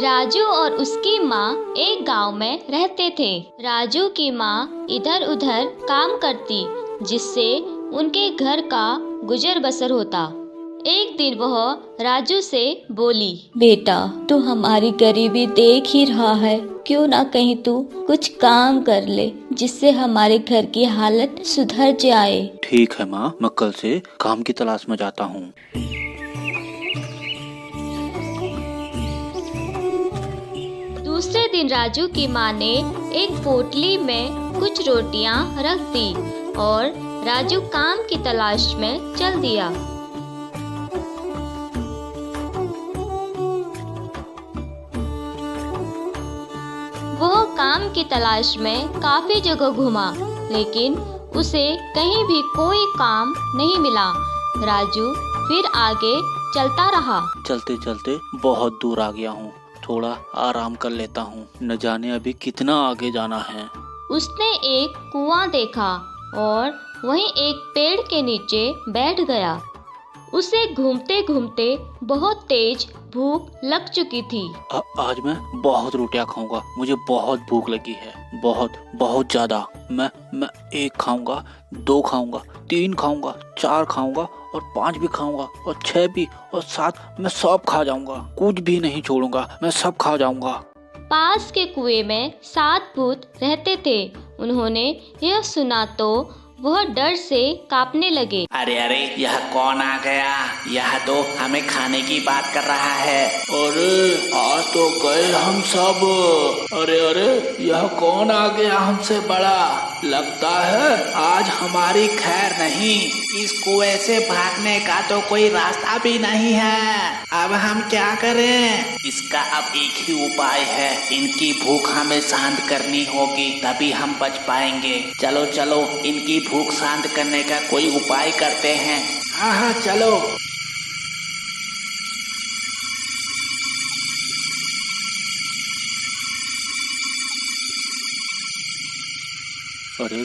राजू और उसकी माँ एक गांव में रहते थे। राजू की माँ इधर उधर काम करती, जिससे उनके घर का गुजर बसर होता। एक दिन वह राजू से बोली, बेटा, तू हमारी गरीबी देख ही रहा है, क्यों ना कहीं तू कुछ काम कर ले जिससे हमारे घर की हालत सुधर जाए। ठीक है माँ, मैं कल से काम की तलाश में जाता हूँ। दूसरे दिन राजू की माँ ने एक पोटली में कुछ रोटियां रख दी और राजू काम की तलाश में चल दिया। वह काम की तलाश में काफी जगह घूमा, लेकिन उसे कहीं भी कोई काम नहीं मिला। राजू फिर आगे चलता रहा। चलते चलते बहुत दूर आ गया हूँ, थोड़ा आराम कर लेता हूँ। न जाने अभी कितना आगे जाना है। उसने एक कुआं देखा और वहीं एक पेड़ के नीचे बैठ गया। उसे घूमते घूमते बहुत तेज भूख लग चुकी थी। आज मैं बहुत रोटियां खाऊंगा, मुझे बहुत भूख लगी है, बहुत बहुत ज्यादा। मैं 1 खाऊंगा, 2 खाऊंगा, 3 खाऊंगा, 4 खाऊंगा और 5 भी खाऊंगा और 6 भी और 7। मैं सब खा जाऊंगा, कुछ भी नहीं छोड़ूंगा, मैं सब खा जाऊंगा। पास के कुएं में 7 भूत रहते थे। उन्होंने यह सुना तो वह डर से कांपने लगे। अरे अरे, यह कौन आ गया? यह तो हमें खाने की बात कर रहा है। अरे आज तो गए हम सब। अरे अरे, यह कौन आ गया हमसे बड़ा? लगता है आज हमारी खैर नहीं। इस कुएं से भागने का तो कोई रास्ता भी नहीं है। अब हम क्या करें? इसका अब एक ही उपाय है, इनकी भूख हमें शांत करनी होगी, तभी हम बच पाएंगे। चलो चलो, इनकी भूख शांत करने का कोई उपाय करते हैं। हाँ हाँ चलो। अरे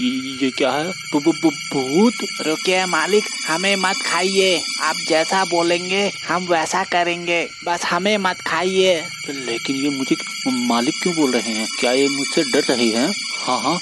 ये क्या है? भूत? रुकिए मालिक, हमें मत खाइए। आप जैसा बोलेंगे हम वैसा करेंगे, बस हमें मत खाइए। लेकिन ये मुझे मालिक क्यों बोल रहे हैं? क्या ये मुझसे डर रहे हैं? हाँ,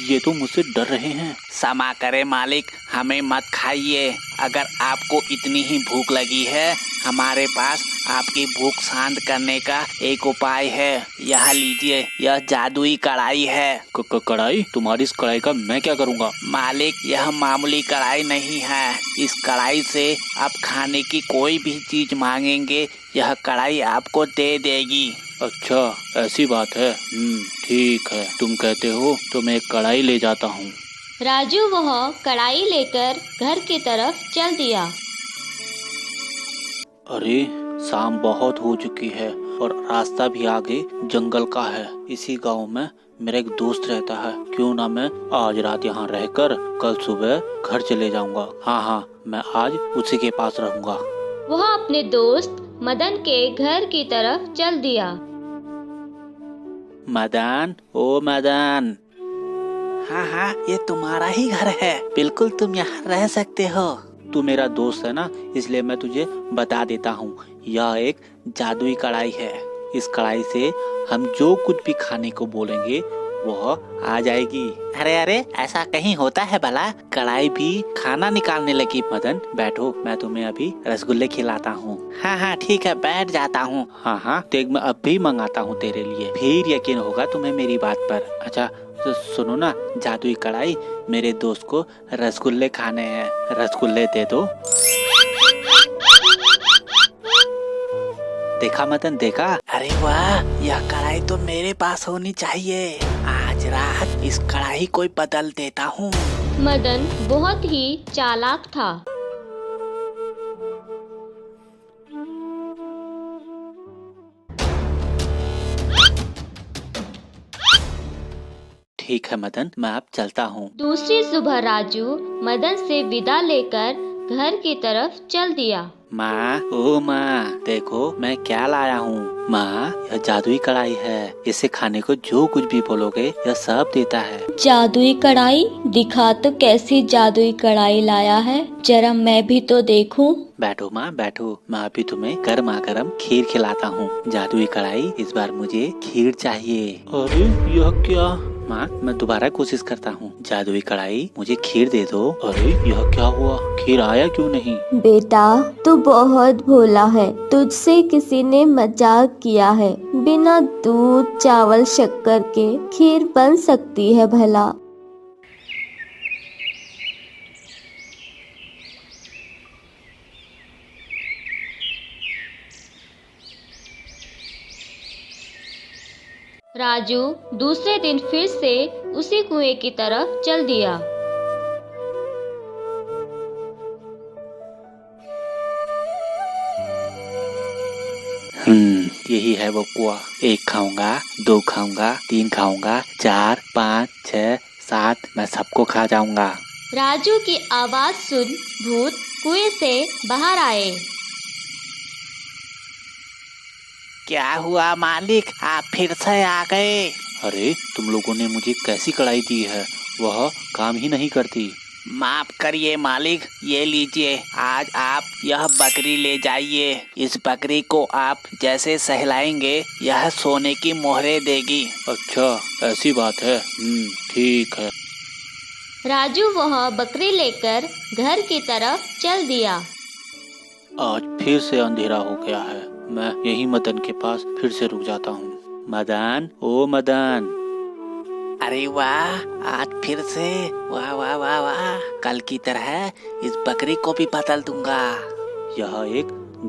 ये तो मुझसे डर रहे हैं। क्षमा करे मालिक, हमें मत खाइए। अगर आपको इतनी ही भूख लगी है, हमारे पास आपकी भूख शांत करने का एक उपाय है। यह लीजिए, यह जादुई कढ़ाई है। कढ़ाई? तुम्हारी इस कढ़ाई का मैं क्या करूँगा? मालिक, यह मामूली कढ़ाई नहीं है। इस कढ़ाई से आप खाने की कोई भी चीज मांगेंगे, यह कढ़ाई आपको दे देगी। अच्छा, ऐसी बात है। ठीक है, तुम कहते हो तो मैं एक कढ़ाई ले जाता हूँ। राजू वह कढ़ाई लेकर घर की तरफ चल दिया। अरे शाम बहुत हो चुकी है और रास्ता भी आगे जंगल का है। इसी गांव में मेरा एक दोस्त रहता है, क्यों ना मैं आज रात यहाँ रहकर कल सुबह घर चले जाऊंगा। हाँ, मैं आज उसी के पास रहूंगा। वह अपने दोस्त मदन के घर की तरफ चल दिया। मदन, ओ मदन। हाँ हाँ, ये तुम्हारा ही घर है, बिल्कुल तुम यहाँ रह सकते हो। तू मेरा दोस्त है ना, इसलिए मैं तुझे बता देता हूँ। यह एक जादुई कढ़ाई है। इस कढ़ाई से हम जो कुछ भी खाने को बोलेंगे वह आ जाएगी। अरे अरे, ऐसा कहीं होता है भला? कढ़ाई भी खाना निकालने लगी। मदन बैठो, मैं तुम्हें अभी रसगुल्ले खिलाता हूँ। हाँ हाँ ठीक है, बैठ जाता हूँ। हाँ, देख मैं अभी मंगाता हूँ तेरे लिए, फिर यकीन होगा तुम्हें मेरी बात पर। अच्छा तो सुनो ना, जादुई कढ़ाई, मेरे दोस्त को रसगुल्ले खाने हैं, रसगुल्ले दे दो। देखा मदन, देखा? अरे वाह, यह कढ़ाई तो मेरे पास होनी चाहिए। आज रात इस कढ़ाई को बदल देता हूँ। मदन बहुत ही चालाक था। ठीक है मदन, मैं अब चलता हूँ। दूसरी सुबह राजू मदन से विदा लेकर घर की तरफ चल दिया। माँ, ओ माँ, देखो मैं क्या लाया हूँ। माँ, यह जादुई कढ़ाई है। इसे खाने को जो कुछ भी बोलोगे यह सब देता है। जादुई कढ़ाई? दिखा तो कैसी जादुई कढ़ाई लाया है, जरा मैं भी तो देखूं। बैठो माँ, बैठो। मैं अभी तुम्हें गर्मा गर्म खीर खिलाता हूँ। जादुई कढ़ाई, इस बार मुझे खीर चाहिए। अरे यह क्या? माँ, मैं दोबारा कोशिश करता हूँ। जादुई कढ़ाई, मुझे खीर दे दो। अरे यह क्या हुआ? खीर आया क्यों नहीं? बेटा, तू बहुत भोला है। तुझसे किसी ने मजाक किया है। बिना दूध, चावल, शक्कर के खीर बन सकती है भला? राजू दूसरे दिन फिर से उसी कुएं की तरफ चल दिया। यही है वो कुआं। 1 खाऊंगा, 2 खाऊंगा, 3 खाऊंगा, 4, 5, 6, 7, मैं सबको खा जाऊंगा। राजू की आवाज सुन भूत कुएं से बाहर आए। क्या हुआ मालिक, आप फिर से आ गए? अरे तुम लोगों ने मुझे कैसी कढ़ाई दी है, वह काम ही नहीं करती। माफ करिए मालिक, ये लीजिए, आज आप यह बकरी ले जाइए। इस बकरी को आप जैसे सहलाएंगे यह सोने की मोहरें देगी। अच्छा, ऐसी बात है। ठीक है। राजू वह बकरी लेकर घर की तरफ चल दिया। आज फिर से अंधेरा हो गया है। मैं यही मदन के पास फिर से रुक जाता हूँ। मदन, ओ मदन। अरे वाह, आज फिर से, वाह वाह वाह वाह, कल की तरह इस बकरी को भी बदल दूंगा। यह एक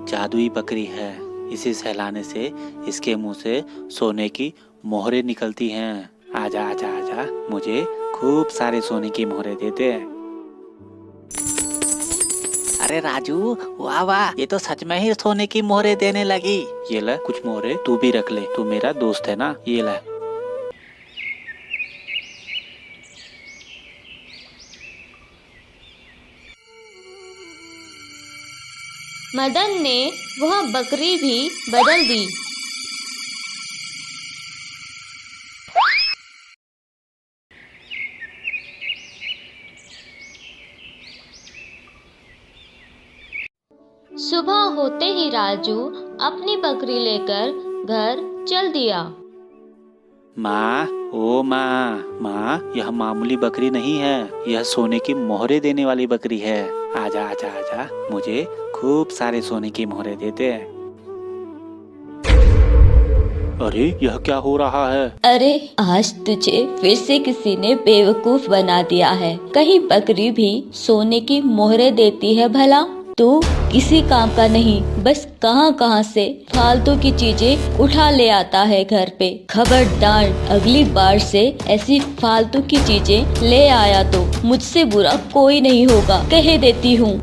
जादुई बकरी है। इसे सहलाने से इसके मुंह से सोने की मोहरें निकलती हैं। आजा आजा आजा, मुझे खूब सारे सोने की मोहरें दे दे। अरे राजू, वाह वाह, ये तो सच में ही सोने की मोहरें देने लगी। ये ले कुछ मोहरें, तू भी रख ले, तू मेरा दोस्त है ना। ये ले। मदन ने वह बकरी भी बदल दी। सुबह होते ही राजू अपनी बकरी लेकर घर चल दिया। माँ, ओ माँ, माँ, यह मामूली बकरी नहीं है, यह सोने की मोहरें देने वाली बकरी है। आजा आजा आजा, मुझे खूब सारे सोने की मोहरें दे दे। अरे यह क्या हो रहा है? अरे आज तुझे फिर से किसी ने बेवकूफ बना दिया है। कहीं बकरी भी सोने की मोहरें देती है भला? तू किसी काम का नहीं, बस कहां कहां से फालतू की चीजें उठा ले आता है घर पे। खबरदार, अगली बार से ऐसी फालतू की चीजें ले आया तो मुझसे बुरा कोई नहीं होगा, कह देती हूँ।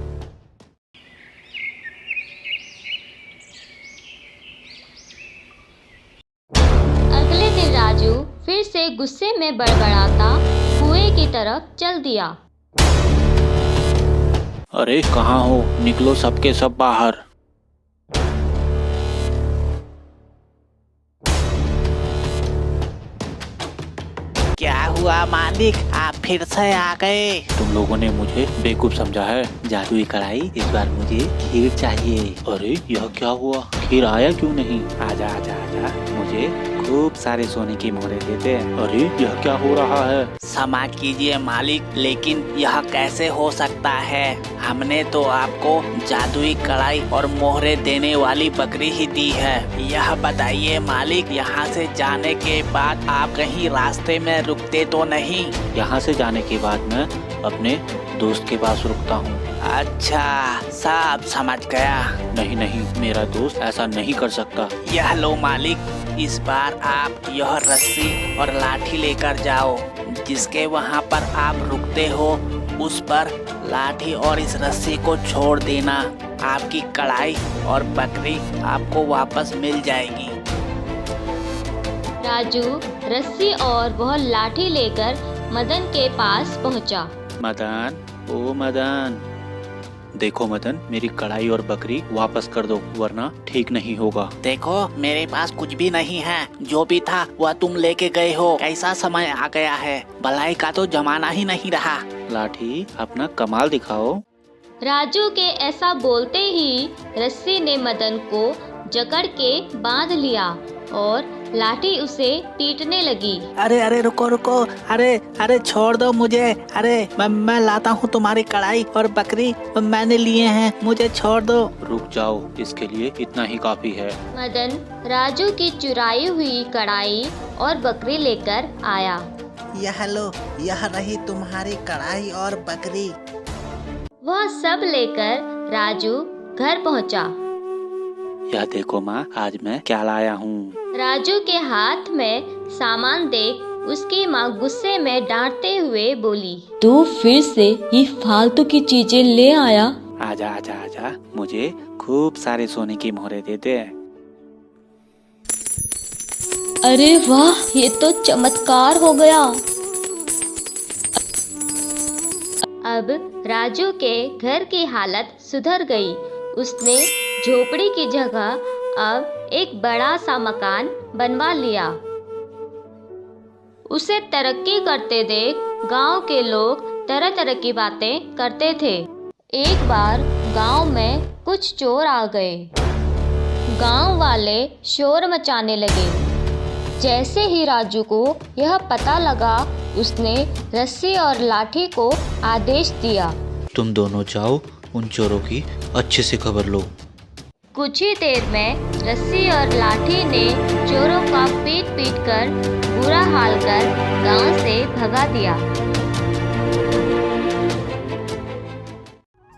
अगले दिन राजू फिर से गुस्से में बड़बड़ाता कुएं की तरफ चल दिया। अरे कहाँ हो? निकलो सबके सब बाहर। क्या हुआ मालिक, आप फिर से आ गए? तुम लोगों ने मुझे बेवकूफ समझा है। जादुई कढ़ाई, इस बार मुझे खीर चाहिए। अरे यह क्या हुआ? खीर आया क्यों नहीं? आजा आजा आजा, मुझे खूब सारे सोने की मोहरें दे दे। अरे यह क्या हो रहा है? क्षमा कीजिए मालिक, लेकिन यह कैसे हो सकता है? हमने तो आपको जादुई कढ़ाई और मोहरें देने वाली बकरी ही दी है। यह बताइए मालिक, यहाँ से जाने के बाद आप कहीं रास्ते में रुकते तो नहीं? यहाँ से जाने के बाद मैं अपने दोस्त के पास रुकता हूँ। अच्छा, सब समझ गया। नहीं नहीं, मेरा दोस्त ऐसा नहीं कर सकता। यह लो मालिक, इस बार आप यह रस्सी और लाठी लेकर जाओ। जिसके वहाँ पर आप रुकते हो उस पर लाठी और इस रस्सी को छोड़ देना। आपकी कढ़ाई और बकरी आपको वापस मिल जाएगी। राजू रस्सी और वह लाठी लेकर मदन के पास पहुंचा। मदन, ओ मदन। देखो मदन, मेरी कढ़ाई और बकरी वापस कर दो, वरना ठीक नहीं होगा। देखो मेरे पास कुछ भी नहीं है, जो भी था वह तुम लेके गए हो। कैसा समय आ गया है, भलाई का तो जमाना ही नहीं रहा। लाठी, अपना कमाल दिखाओ। राजू के ऐसा बोलते ही रस्सी ने मदन को जकड़ के बांध लिया और लाठी उसे पीटने लगी। अरे अरे रुको रुको, अरे अरे छोड़ दो मुझे। अरे मैं लाता हूँ तुम्हारी कढ़ाई और बकरी, मैंने लिए हैं, मुझे छोड़ दो। रुक जाओ, इसके लिए इतना ही काफी है। मदन राजू की चुराई हुई कढ़ाई और बकरी लेकर आया। यह लो, यह रही तुम्हारी कढ़ाई और बकरी। वह सब लेकर राजू घर पहुंचा। यह देखो माँ, आज मैं क्या लाया हूँ। राजू के हाथ में सामान देख उसकी माँ गुस्से में डांटते हुए बोली, तू फिर से ये फालतू की चीजें ले आया। आजा आजा आजा, मुझे खूब सारे सोने की मोहरे दे दे। अरे वाह, ये तो चमत्कार हो गया। अब राजू के घर की हालत सुधर गई। उसने झोपड़ी की जगह अब एक बड़ा सा मकान बनवा लिया। उसे तरक्की करते देख गांव के लोग तरह तरह की बातें करते थे। एक बार गांव में कुछ चोर आ गए। गांव वाले शोर मचाने लगे। जैसे ही राजू को यह पता लगा, उसने रस्सी और लाठी को आदेश दिया, तुम दोनों जाओ, उन चोरों की अच्छे से खबर लो। कुछ ही देर में रस्सी और लाठी ने चोरों का पीट पीट कर बुरा हाल कर गांव से भगा दिया।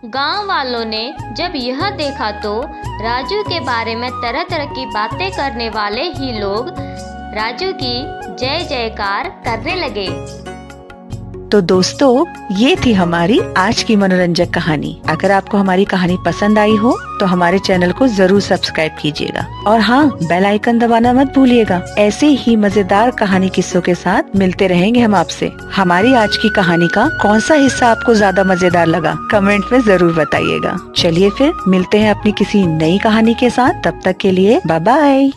गांव वालों ने जब यह देखा तो राजू के बारे में तरह तरह की बातें करने वाले ही लोग राजू की जय जयकार करने लगे। तो दोस्तों, ये थी हमारी आज की मनोरंजक कहानी। अगर आपको हमारी कहानी पसंद आई हो तो हमारे चैनल को जरूर सब्सक्राइब कीजिएगा और हाँ, बेल आइकन दबाना मत भूलिएगा। ऐसे ही मजेदार कहानी किस्सों के साथ मिलते रहेंगे हम आपसे। हमारी आज की कहानी का कौन सा हिस्सा आपको ज्यादा मजेदार लगा, कमेंट में जरूर बताइएगा। चलिए फिर मिलते हैं अपनी किसी नई कहानी के साथ। तब तक के लिए बाय बाय।